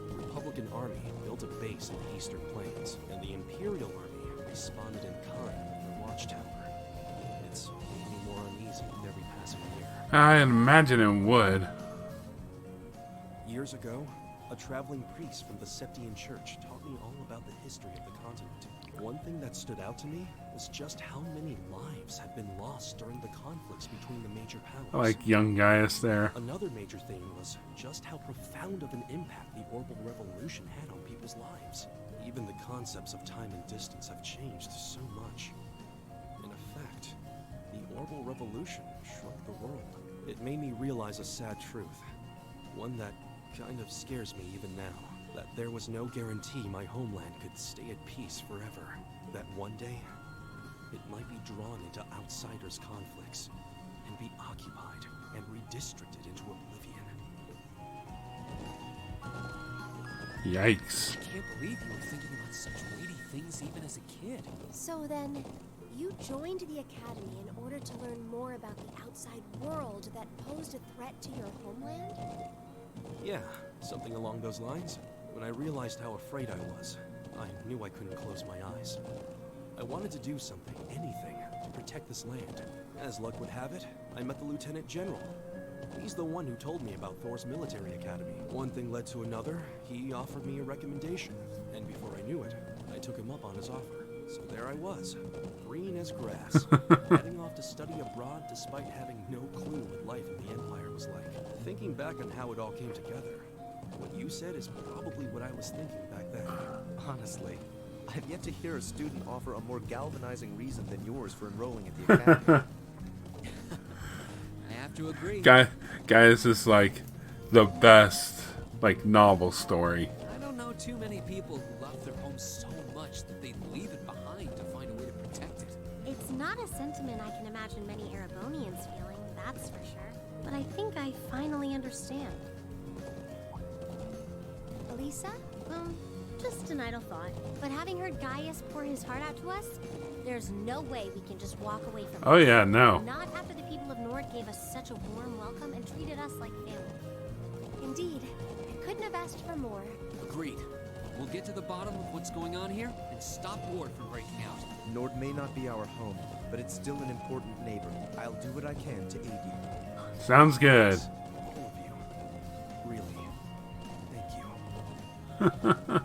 the Republican Army built a base in the Eastern Plains, and the Imperial Army responded in kind with the watchtower. rising with every passing year. I imagine it would. Years ago, a traveling priest from the Septian Church taught me all about the history of the continent. One thing that stood out to me was just how many lives had been lost during the conflicts between the major powers. I like young Gaius there. Another major thing was just how profound of an impact the Orbital Revolution had on people's lives. Even the concepts of time and distance have changed so much. In effect, the Orbital Revolution shrunk the world. It made me realize a sad truth. One that kind of scares me even now. That there was no guarantee my homeland could stay at peace forever. That one day, it might be drawn into outsiders' conflicts and be occupied and redistricted into oblivion. Yikes. I can't believe you were thinking about such weighty things even as a kid. So then, you joined the Academy in order to learn more about the outside world that posed a threat to your homeland? Yeah, something along those lines. When I realized how afraid I was, I knew I couldn't close my eyes. I wanted to do something, anything, to protect this land. As luck would have it, I met the Lieutenant General. He's the one who told me about Thor's military academy. One thing led to another, he offered me a recommendation. And before I knew it, I took him up on his offer. So there I was, green as grass, heading off to study abroad despite having no clue what life in the Empire was like. Thinking back on how it all came together, what you said is probably what I was thinking back then. Honestly, I've yet to hear a student offer a more galvanizing reason than yours for enrolling at the academy. I have to agree. Gaius is like the best like novel story. I don't know too many people who love their home so much that they'd leave it behind to find a way to protect it. It's not a sentiment I can imagine many Erebonians feeling, that's for sure. But I think I finally understand. Alisa? Just an idle thought. But having heard Gaius pour his heart out to us, there's no way we can just walk away from Oh this. yeah, no. Not after the people of Nord gave us such a warm welcome and treated us like family. Indeed. I couldn't have asked for more. Agreed. We'll get to the bottom of what's going on here and stop war from breaking out. Nord may not be our home, but it's still an important neighbor. I'll do what I can to aid you. Sounds good. All of you. Really. Thank you.